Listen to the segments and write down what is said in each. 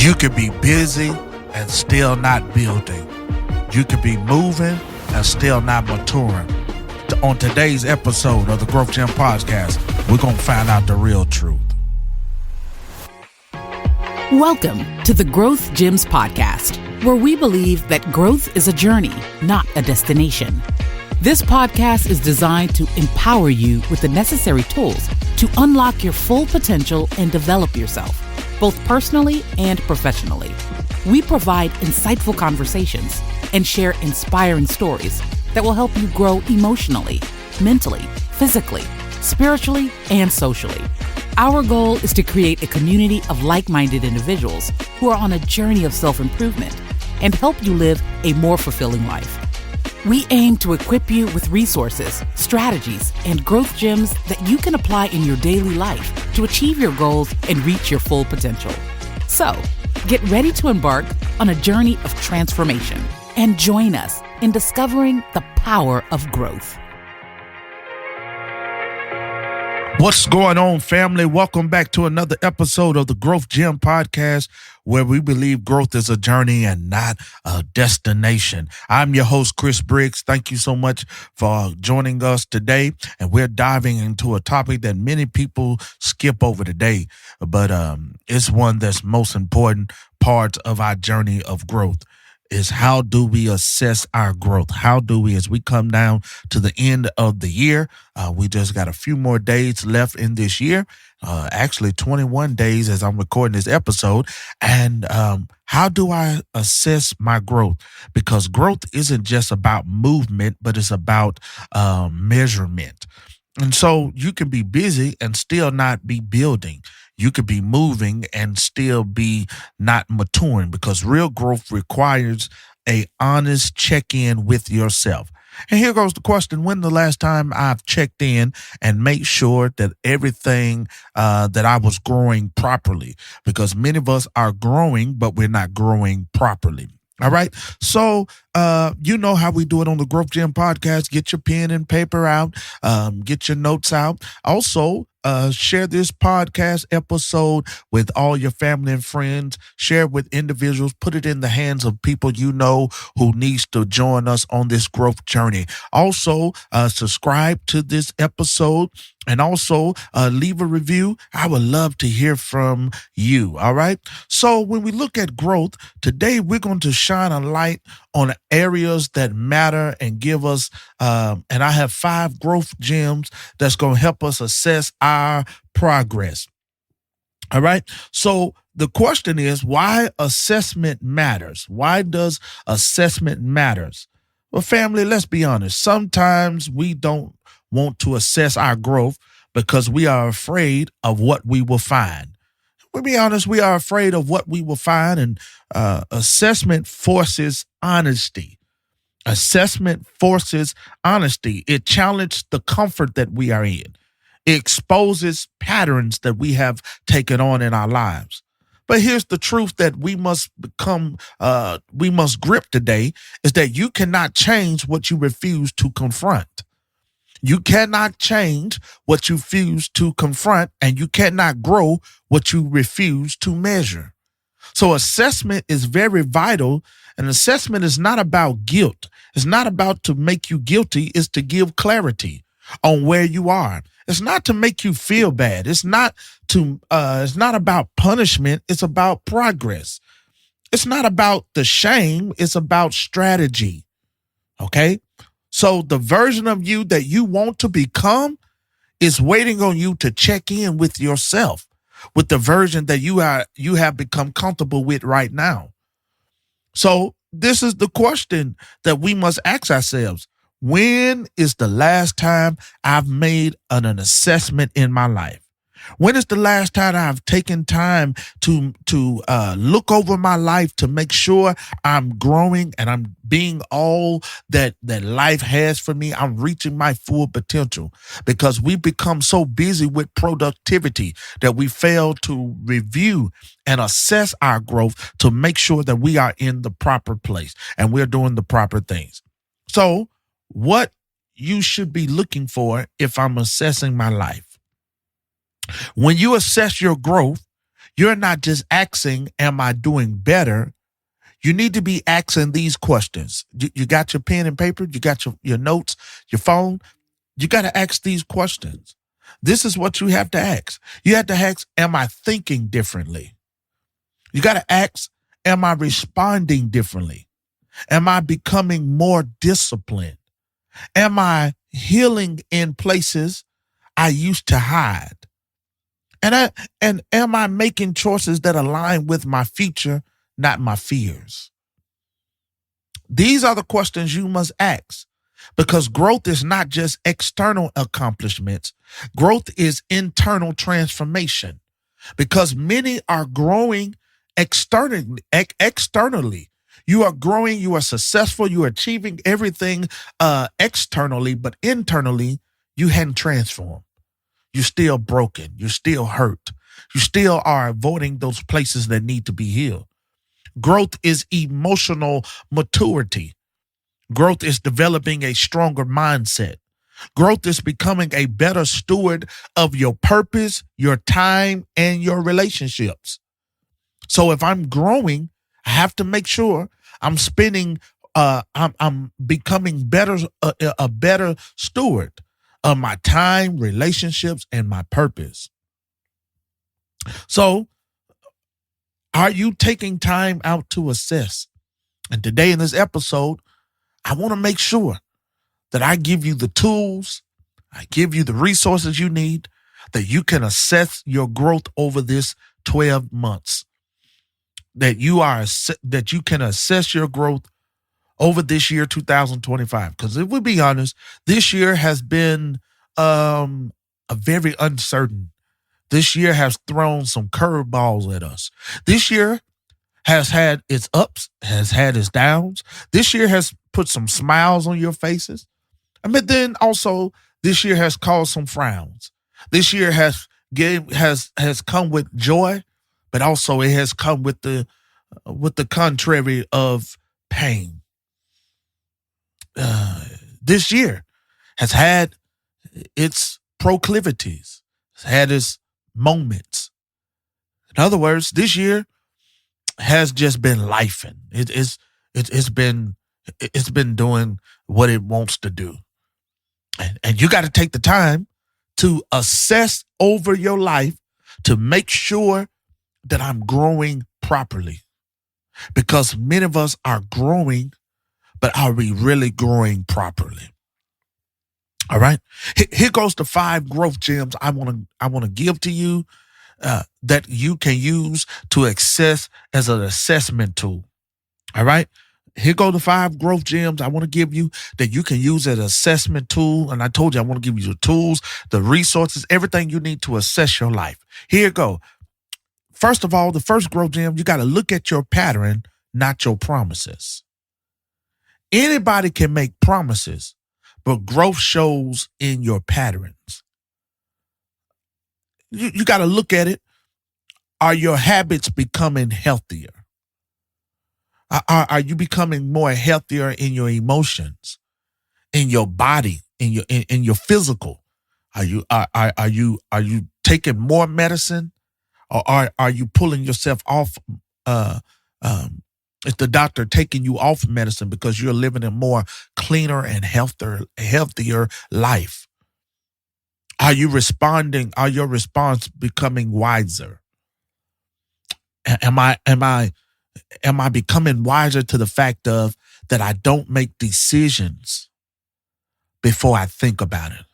You could be busy and still not building. You could be moving and still not maturing. On today's episode of the Growth Gym Podcast, we're going to find out the real truth. Welcome to the Growth Gyms Podcast, where we believe that growth is a journey, not a destination. This podcast is designed to empower you with the necessary tools to unlock your full potential and develop yourself, both personally and professionally. We provide insightful conversations and share inspiring stories that will help you grow emotionally, mentally, physically, spiritually, and socially. Our goal is to create a community of like-minded individuals who are on a journey of self-improvement and help you live a more fulfilling life. We aim to equip you with resources, strategies, and growth gems that you can apply in your daily life to achieve your goals and reach your full potential. So, get ready to embark on a journey of transformation and join us in discovering the power of growth. What's going on, family? Welcome back to another episode of the Growth Gym Podcast, where we believe growth is a journey and not a destination. I'm your host, Chris Briggs. Thank you so much for joining us today. And we're diving into a topic that many people skip over today, but it's one that's most important part of our journey of growth. Is how do we assess our growth? How do we, as we come down to the end of the year, we just got a few more days left in this year, actually 21 days as I'm recording this episode. And how do I assess my growth? Because growth isn't just about movement, but it's about measurement. And so you can be busy and still not be building. You could be moving and still be not maturing, because real growth requires a honest check-in with yourself. And here goes the question: when the last time I've checked in and made sure that everything that I was growing properly? Because many of us are growing, but we're not growing properly. All right. So, you know how we do it on the Growth Gym Podcast. Get your pen and paper out. Get your notes out. Also, share this podcast episode with all your family and friends. Share it with individuals. Put it in the hands of people you know who needs to join us on this growth journey. Also, subscribe to this episode and also leave a review. I would love to hear from you. All right. So when we look at growth today, we're going to shine a light on areas that matter and give us, and I have 5 growth gems that's going to help us assess our progress. All right. So the question is, why assessment matters? Why does assessment matters? Well, family, let's be honest. Sometimes we don't want to assess our growth because we are afraid of what we will find. We'll be honest, we are afraid of what we will find, and assessment forces honesty. Assessment forces honesty. It challenges the comfort that we are in. It exposes patterns that we have taken on in our lives. But here's the truth that we must grip today, is that you cannot change what you refuse to confront. You cannot change what you refuse to confront, and you cannot grow what you refuse to measure. So assessment is very vital, and assessment is not about guilt. It's not about to make you guilty. It's to give clarity on where you are. It's not to make you feel bad. It's not about punishment. It's about progress. It's not about the shame. It's about strategy. Okay? So the version of you that you want to become is waiting on you to check in with yourself, with the version that you have become comfortable with right now. So this is the question that we must ask ourselves. When is the last time I've made an assessment in my life? When is the last time I've taken time to look over my life to make sure I'm growing and I'm being all that life has for me? I'm reaching my full potential, because we become so busy with productivity that we fail to review and assess our growth to make sure that we are in the proper place and we're doing the proper things. So what you should be looking for if I'm assessing my life. When you assess your growth, You're not just asking, am I doing better? You need to be asking these questions. You got your pen and paper? You got your notes, your phone? You got to ask these questions. This is what you have to ask. You have to ask, am I thinking differently? You got to ask, am I responding differently? Am I becoming more disciplined? Am I healing in places I used to hide? And am I making choices that align with my future, not my fears? These are the questions you must ask, because growth is not just external accomplishments. Growth is internal transformation, because many are growing externally. You are growing, you are successful, you are achieving everything externally, but internally, you hadn't transformed. You're still broken. You're still hurt. You still are avoiding those places that need to be healed. Growth is emotional maturity. Growth is developing a stronger mindset. Growth is becoming a better steward of your purpose, your time, and your relationships. So if I'm growing, I have to make sure I'm spending, I'm becoming better, a better steward of my time, relationships, and my purpose. So are you taking time out to assess? And today in this episode, I want to make sure that I give you the tools, I give you the resources you need, that you can assess your growth over this 12 months. That you can assess your growth over this year 2025. Because if we be honest, this year has been a very uncertain. This year has thrown some curveballs at us. This year has had its ups, has had its downs. This year has put some smiles on your faces. But then also this year has caused some frowns. This year has come with joy, but also it has come with the contrary of pain. This year has had its proclivities, has had its moments. In other words, this year has just been lifing. It's been doing what it wants to do. And you got to take the time to assess over your life to make sure that I'm growing properly. Because many of us are growing, but are we really growing properly? All right. Here goes the 5 growth gems I want to give to you that you can use to access as an assessment tool. All right. Here go the 5 growth gems I want to give you that you can use as an assessment tool. And I told you I want to give you the tools, the resources, everything you need to assess your life. Here you go. First of all, the first growth gem, you got to look at your pattern, not your promises. Anybody can make promises, but growth shows in your patterns. You got to look at it. Are your habits becoming healthier? Are you becoming more healthier in your emotions, in your body, in your physical? Are you taking more medicine, or are you pulling yourself off? Is the doctor taking you off medicine because you're living a more cleaner and healthier life? Are you responding? Are your response becoming wiser? Am I becoming wiser to the fact of that I don't make decisions before I think about it?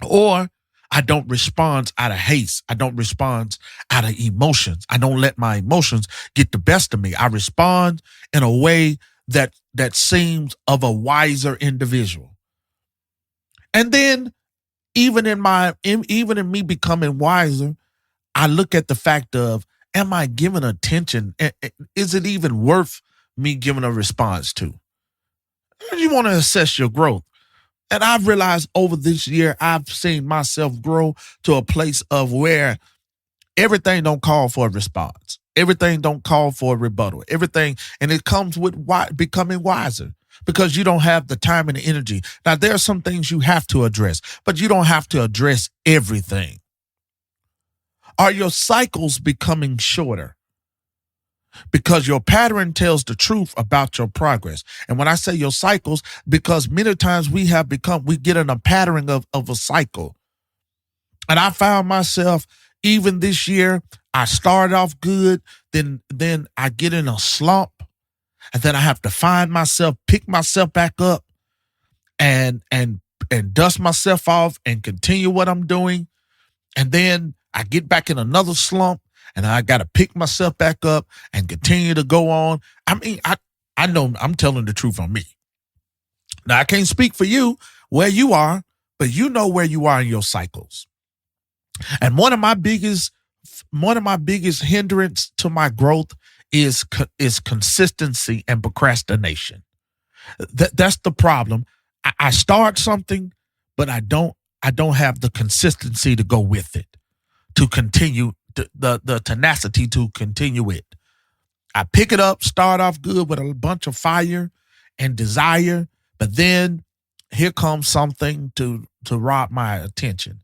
Or I don't respond out of haste. I don't respond out of emotions. I don't let my emotions get the best of me. I respond in a way that seems of a wiser individual. And then even in me becoming wiser, I look at the fact of, am I giving attention? Is it even worth me giving a response to? You want to assess your growth. And I've realized over this year, I've seen myself grow to a place of where everything don't call for a response. Everything don't call for a rebuttal. Everything, and it comes with becoming wiser because you don't have the time and the energy. Now, there are some things you have to address, but you don't have to address everything. Are your cycles becoming shorter? Because your pattern tells the truth about your progress. And when I say your cycles, because many times we get in a pattern of a cycle. And I found myself, even this year, I started off good, then I get in a slump, and then I have to find myself, pick myself back up, and dust myself off and continue what I'm doing. And then I get back in another slump, and I got to pick myself back up and continue to go on. I mean, I know I'm telling the truth on me. Now, I can't speak for you where you are, but you know where you are in your cycles. And one of my biggest hindrance to my growth is consistency and procrastination. That's the problem. I start something, but I don't have the consistency to go with it, to continue the tenacity to continue it. I pick it up, start off good with a bunch of fire and desire, but then here comes something to rob my attention.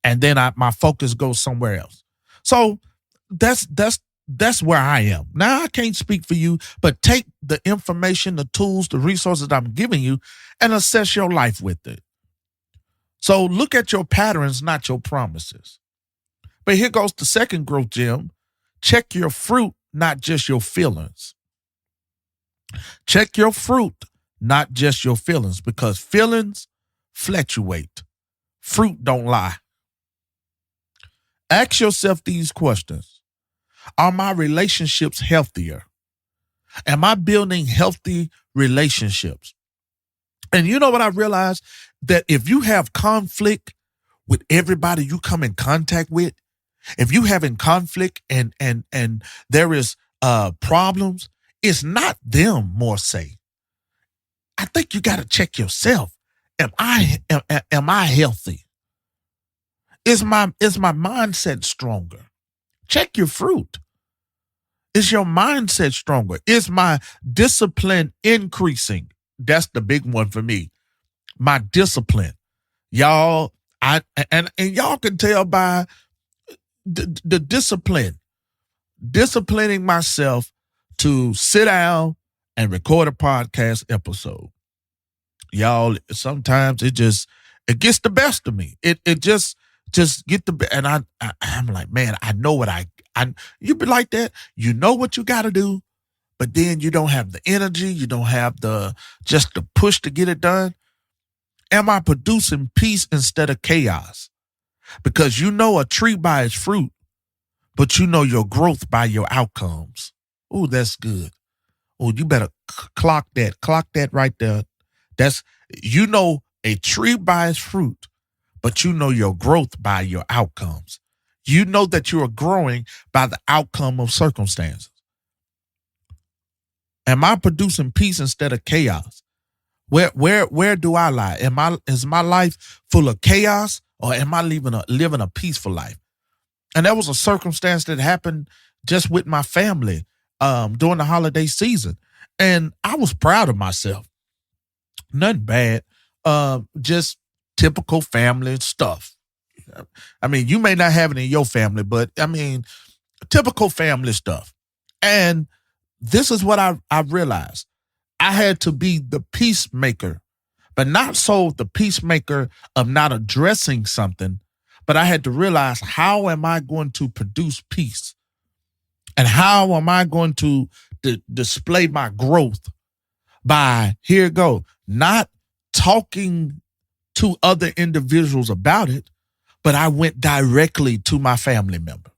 And then my focus goes somewhere else. So that's where I am. Now, I can't speak for you, but take the information, the tools, the resources I'm giving you, and assess your life with it. So look at your patterns, not your promises. But here goes the second growth gem. Check your fruit, not just your feelings. Check your fruit, not just your feelings, because feelings fluctuate. Fruit don't lie. Ask yourself these questions. Are my relationships healthier? Am I building healthy relationships? And you know what I realized? That if you have conflict with everybody you come in contact with, if you having conflict and there is problems, it's not them more say. I think you got to check yourself. Am I healthy? Is my mindset stronger? Check your fruit. Is your mindset stronger? Is my discipline increasing? That's the big one for me. My discipline. Y'all, and y'all can tell by the discipline. Disciplining myself to sit down and record a podcast episode. Y'all, sometimes it gets the best of me. It just get the, and I'm like, man, I know what I you be like that. You know what you got to do, but then you don't have the energy. You don't have the push to get it done. Am I producing peace instead of chaos? Because you know a tree by its fruit, but you know your growth by your outcomes. Ooh, that's good. Oh, you better clock that right there. That's, you know, a tree by its fruit, but you know your growth by your outcomes. You know that you are growing by the outcome of circumstances. Am I producing peace instead of chaos? Where do I lie? Is my life full of chaos, or am I living a peaceful life? And that was a circumstance that happened just with my family during the holiday season. And I was proud of myself. Nothing bad. Just typical family stuff. I mean, you may not have it in your family, but I mean, typical family stuff. And this is what I realized. I had to be the peacemaker, but not so the peacemaker of not addressing something, but I had to realize, how am I going to produce peace? And how am I going to display my growth? By, here it go, not talking to other individuals about it, but I went directly to my family member.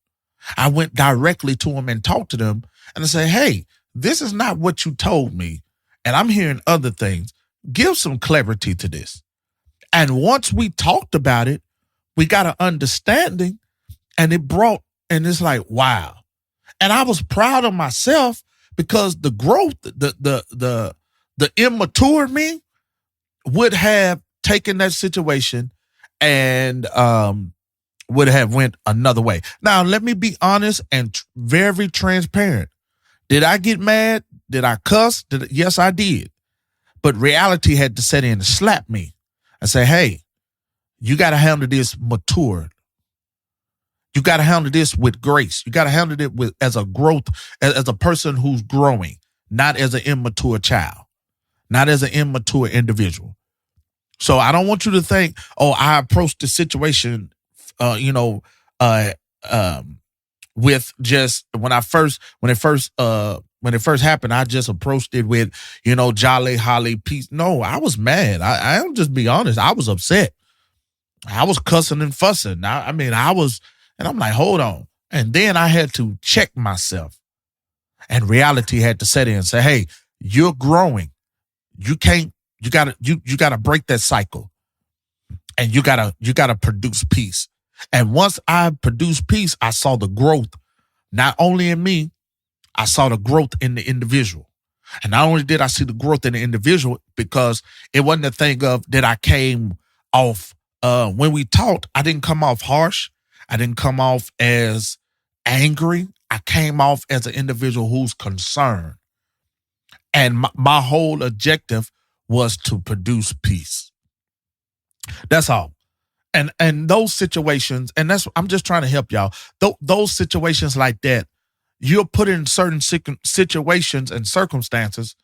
I went directly to them and talked to them, and I said, hey, this is not what you told me, and I'm hearing other things. Give some clarity to this. And once we talked about it, we got an understanding, and it's like, wow. And I was proud of myself, because the growth, the immature me would have taken that situation and would have went another way. Now, let me be honest and very transparent. Did I get mad? Did I cuss? Yes, I did. But reality had to set in and slap me and say, hey, you got to handle this mature. You got to handle this with grace. You got to handle it with as a growth, as a person who's growing, not as an immature child, not as an immature individual. So I don't want you to think, oh, I approached the situation, uh, you know, uh, um, with just when it first happened, I just approached it with, jolly, holly, peace. No, I was mad. I'll just be honest. I was upset. I was cussing and fussing. I was, and I'm like, hold on. And then I had to check myself, and reality had to set in and say, hey, you're growing. You can't, you gotta break that cycle, and you gotta produce peace. And once I produced peace, I saw the growth, not only in me, I saw the growth in the individual. And not only did I see the growth in the individual, because it wasn't a thing of that I came off, when we talked, I didn't come off harsh. I didn't come off as angry. I came off as an individual who's concerned. And my whole objective was to produce peace. That's all. And those situations, and I'm just trying to help y'all. Those situations like that, you're put in certain situations and circumstances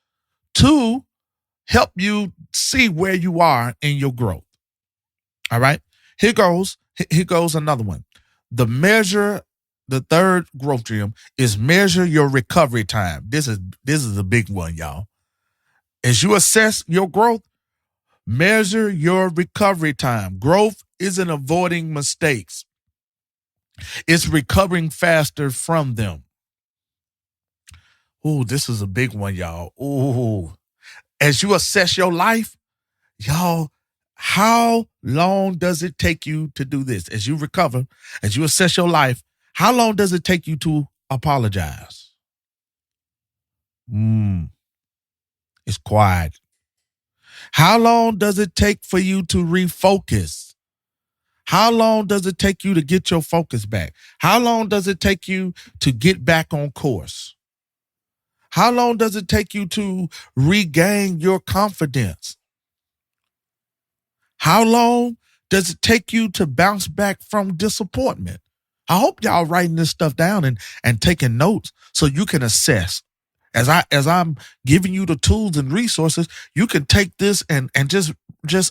to help you see where you are in your growth. All right. Here goes another one. The third growth gem is measure your recovery time. This is a big one, y'all. As you assess your growth, measure your recovery time. Growth isn't avoiding mistakes. It's recovering faster from them. Ooh, this is a big one, y'all. Ooh. As you assess your life, y'all, how long does it take you to do this? As you recover, as you assess your life, how long does it take you to apologize? It's quiet. How long does it take for you to refocus? How long does it take you to get your focus back? How long does it take you to get back on course? How long does it take you to regain your confidence? How long does it take you to bounce back from disappointment? I hope y'all writing this stuff down and taking notes so you can assess. As I'm giving you the tools and resources, you can take this and just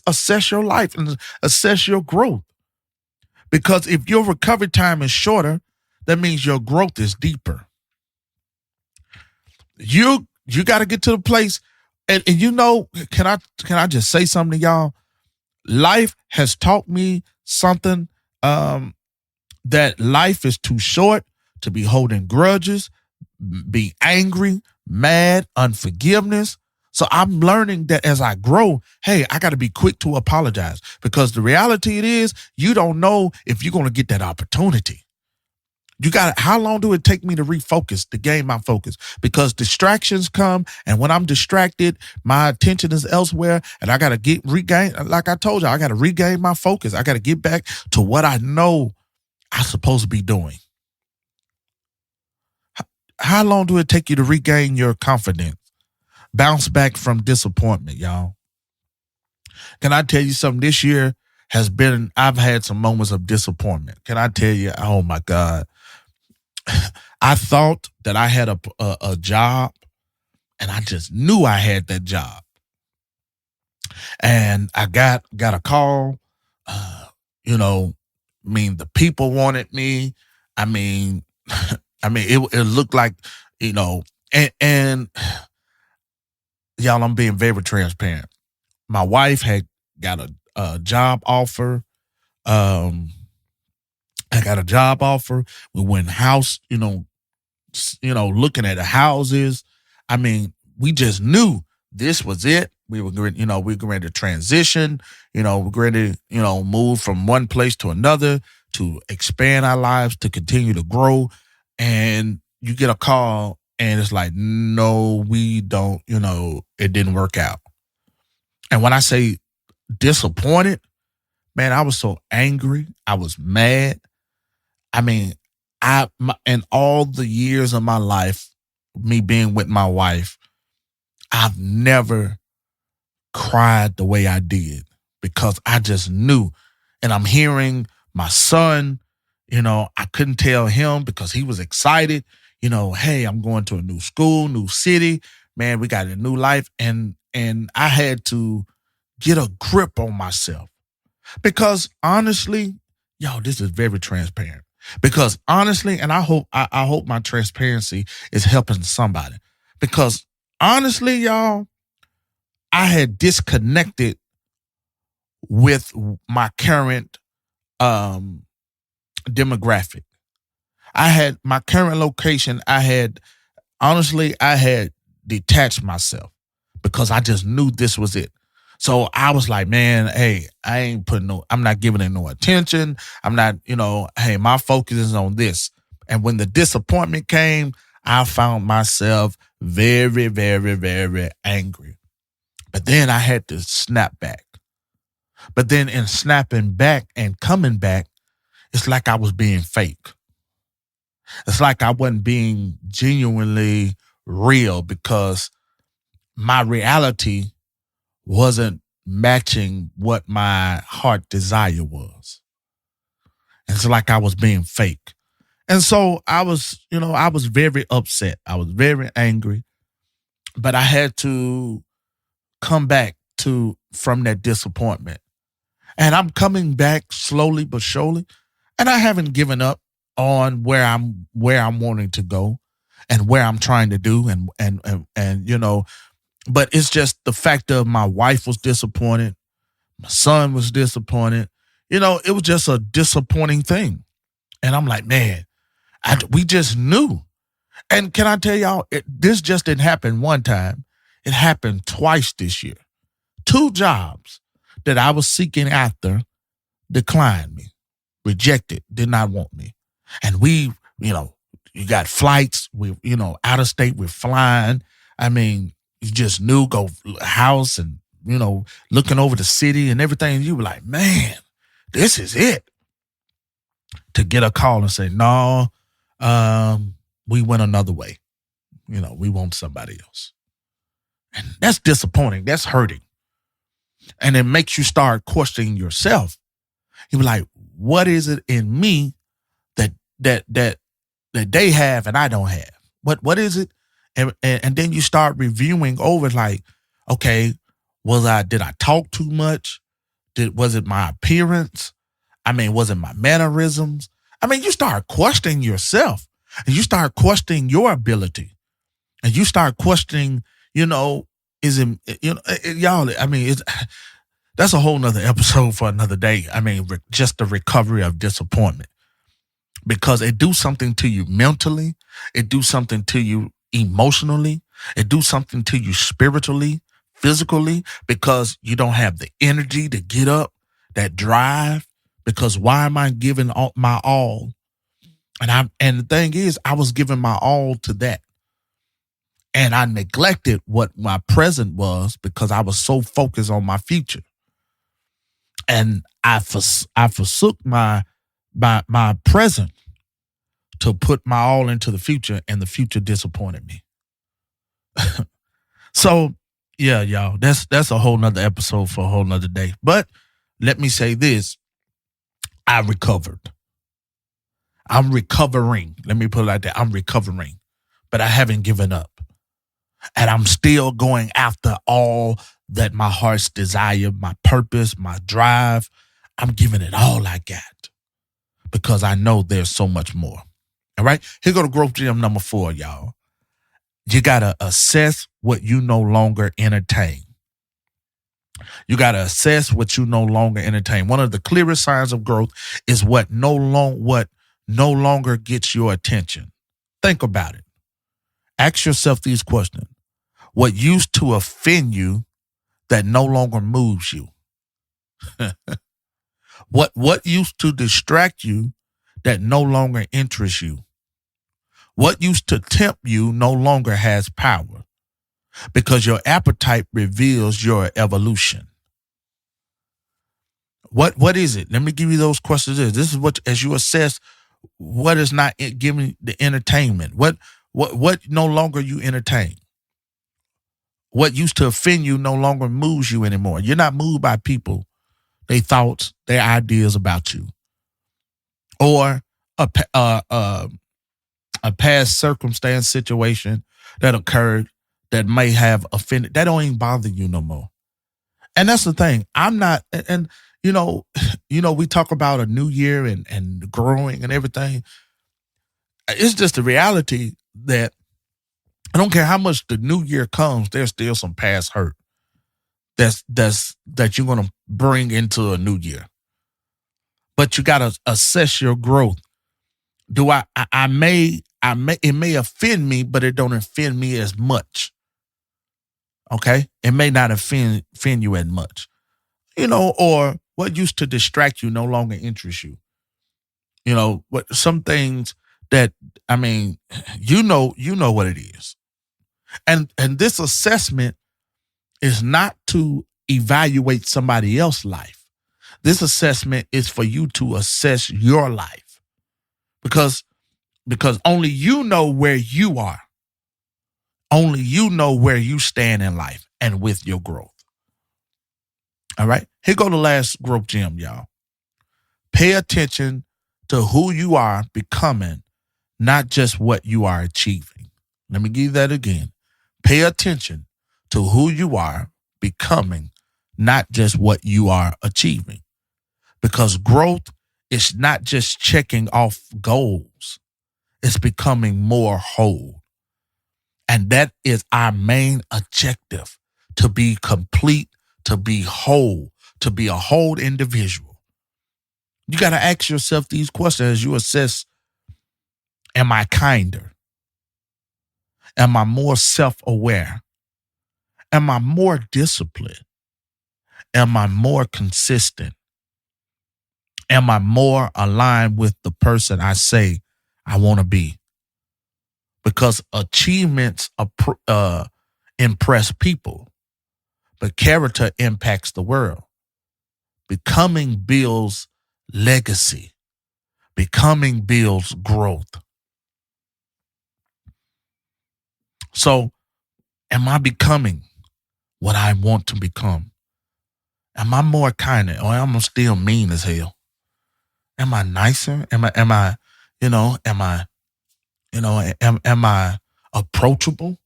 assess your life and assess your growth. Because if your recovery time is shorter, that means your growth is deeper. You got to get to the place, and can I just say something to y'all? Life has taught me something, that life is too short to be holding grudges, be angry, mad, unforgiveness. So I'm learning that as I grow, hey, I got to be quick to apologize, because the reality it is, you don't know if you're going to get that opportunity. How long do it take me to refocus, to gain my focus? Because distractions come, and when I'm distracted, my attention is elsewhere, and I got to regain, like I told you, I got to regain my focus. I got to get back to what I know I'm supposed to be doing. How long do it take you to regain your confidence? Bounce back from disappointment, y'all. Can I tell you something? This year I've had some moments of disappointment. Can I tell you, oh my God, I thought that I had a job, and I just knew I had that job. And I got a call, the people wanted me. It looked like, and y'all, I'm being very transparent. My wife had got a job offer. I got a job offer. We went house, looking at the houses. We just knew this was it. We were going to transition, we're going to, move from one place to another, to expand our lives, to continue to grow. And you get a call, and it's like, no, we don't, it didn't work out. And when I say disappointed, man, I was so angry. I was mad. In all the years of my life, me being with my wife, I've never cried the way I did, because I just knew. And I'm hearing my son, I couldn't tell him because he was excited. Hey, I'm going to a new school, new city. Man, we got a new life. And I had to get a grip on myself. Because honestly, this is very transparent. Because honestly, and I hope my transparency is helping somebody. Because honestly, y'all, I had disconnected with my current demographic. I had my current location. I had detached myself because I just knew this was it. So I was like, man, hey, I'm not giving it no attention. I'm not, hey, my focus is on this. And when the disappointment came, I found myself very, very, very angry. But then I had to snap back. But then in snapping back and coming back, it's like I was being fake. It's like I wasn't being genuinely real because my reality wasn't matching what my heart desire was. And it's like I was being fake. And so I was very upset. I was very angry, but I had to come back from that disappointment. And I'm coming back slowly but surely. And I haven't given up on where I'm wanting to go and where I'm trying to do and but it's just the fact of my wife was disappointed, my son was disappointed. It was just a disappointing thing. And I'm like, man, we just knew. And can I tell y'all, this just didn't happen one time. It happened twice this year. 2 jobs that I was seeking after declined me, rejected, did not want me. And you got flights, out of state, we're flying. I mean, you just knew, go house and, looking over the city and everything. You were like, man, this is it. To get a call and say, no, we went another way. We want somebody else. And that's disappointing. That's hurting. And it makes you start questioning yourself. You be like, what is it in me that they have and I don't have? What is it? And then you start reviewing over like, okay, did I talk too much? Was it my appearance? I mean, was it my mannerisms? I mean, you start questioning yourself and you start questioning your ability and you start questioning, is it, y'all, I mean, that's a whole nother episode for another day. I mean, just the recovery of disappointment. Because it do something to you mentally, it do something to you emotionally, it do something to you spiritually, physically, because you don't have the energy to get up, that drive. Because why am I giving my all? And the thing is, I was giving my all to that. And I neglected what my present was because I was so focused on my future. And I forsook my present to put my all into the future, and the future disappointed me. So, yeah, y'all, that's a whole nother episode for a whole nother day. But let me say this. I recovered. I'm recovering. Let me put it like that. I'm recovering, but I haven't given up. And I'm still going after all that my heart's desire, my purpose, my drive. I'm giving it all I got because I know there's so much more. All right. Here go to growth gem number 4, y'all. You got to assess what you no longer entertain. You got to assess what you no longer entertain. One of the clearest signs of growth is what no longer gets your attention. Think about it. Ask yourself these questions. What used to offend you that no longer moves you? What used to distract you that no longer interests you? What used to tempt you no longer has power because your appetite reveals your evolution. What is it? Let me give you those questions. This is what, as you assess what is not giving the entertainment, what no longer you entertain. What used to offend you no longer moves you anymore. You're not moved by people, their thoughts, their ideas about you. Or a a past circumstance situation that occurred that may have offended. That don't even bother you no more. And that's the thing. I'm not, and you know, we talk about a new year and growing and everything. It's just the reality that I don't care how much the new year comes, there's still some past hurt that you're gonna bring into a new year. But you gotta assess your growth. Do I may it may offend me, but it don't offend me as much. Okay? It may not offend you as much. Or what used to distract you no longer interests you. What some things that I mean, you know what it is. And this assessment is not to evaluate somebody else's life. This assessment is for you to assess your life. Because only you know where you are. Only you know where you stand in life and with your growth. All right? Here go the last growth gem, y'all. Pay attention to who you are becoming, not just what you are achieving. Let me give that again. Pay attention to who you are becoming, not just what you are achieving. Because growth is not just checking off goals. It's becoming more whole. And that is our main objective, to be complete, to be whole, to be a whole individual. You got to ask yourself these questions as you assess, am I kinder? Am I more self-aware? Am I more disciplined? Am I more consistent? Am I more aligned with the person I say I want to be? Because achievements impress people, but character impacts the world. Becoming builds legacy. Becoming builds growth. So, am I becoming what I want to become? Am I more kind, or am I still mean as hell? Am I nicer? Am I approachable?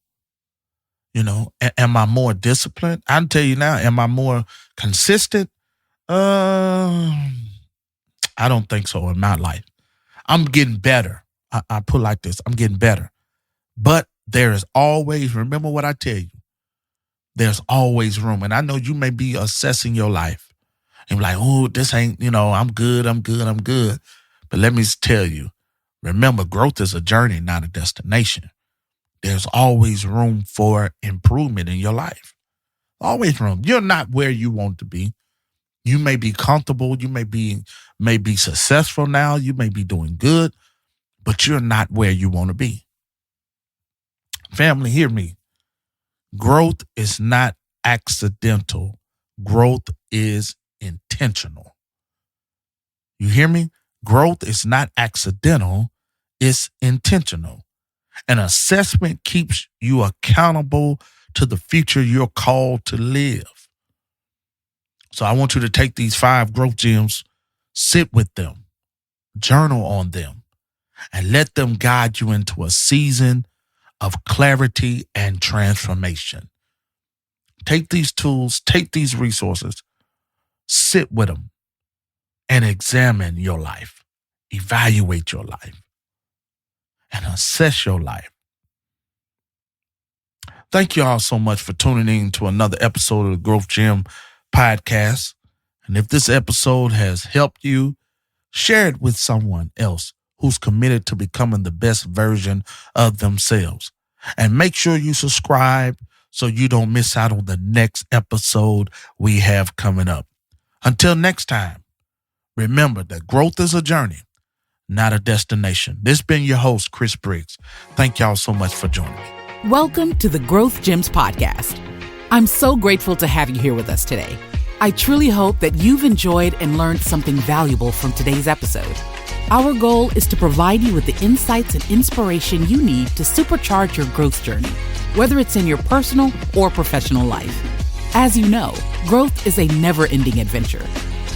Am I more disciplined? I'll tell you now, am I more consistent? I don't think so in my life. I'm getting better. I put it like this. I'm getting better. But there is always, remember what I tell you, there's always room. And I know you may be assessing your life and be like, oh, this ain't, I'm good. But let me tell you, remember, growth is a journey, not a destination. There's always room for improvement in your life. Always room. You're not where you want to be. You may be comfortable. You may be successful now. You may be doing good, but you're not where you want to be. Family, hear me. Growth is not accidental. Growth is intentional. You hear me? Growth is not accidental. It's intentional. An assessment keeps you accountable to the future you're called to live. So I want you to take these 5 growth gems, sit with them, journal on them, and let them guide you into a season of clarity and transformation. Take these tools, take these resources, sit with them, and examine your life, evaluate your life, and assess your life. Thank you all so much for tuning in to another episode of the Growth Gym podcast. And if this episode has helped you, share it with someone else who's committed to becoming the best version of themselves. And make sure you subscribe so you don't miss out on the next episode we have coming up. Until next time, remember that growth is a journey, not a destination. This has been your host, Chris Briggs. Thank y'all so much for joining me. Welcome to the Growth Gems podcast. I'm so grateful to have you here with us today. I truly hope that you've enjoyed and learned something valuable from today's episode. Our goal is to provide you with the insights and inspiration you need to supercharge your growth journey, whether it's in your personal or professional life. As you know, growth is a never-ending adventure.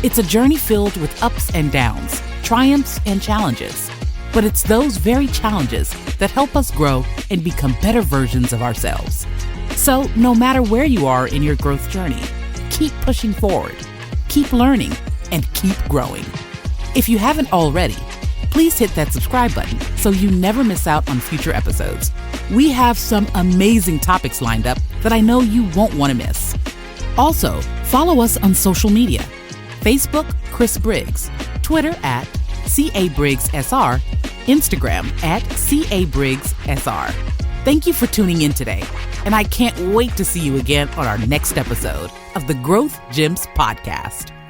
It's a journey filled with ups and downs, triumphs and challenges. But it's those very challenges that help us grow and become better versions of ourselves. So no matter where you are in your growth journey, keep pushing forward, keep learning, and keep growing. If you haven't already, please hit that subscribe button so you never miss out on future episodes. We have some amazing topics lined up that I know you won't want to miss. Also, follow us on social media. Facebook, Chris Briggs. Twitter at CABriggsSR. Instagram at CABriggsSR. Thank you for tuning in today, and I can't wait to see you again on our next episode of the Growth Gems Podcast.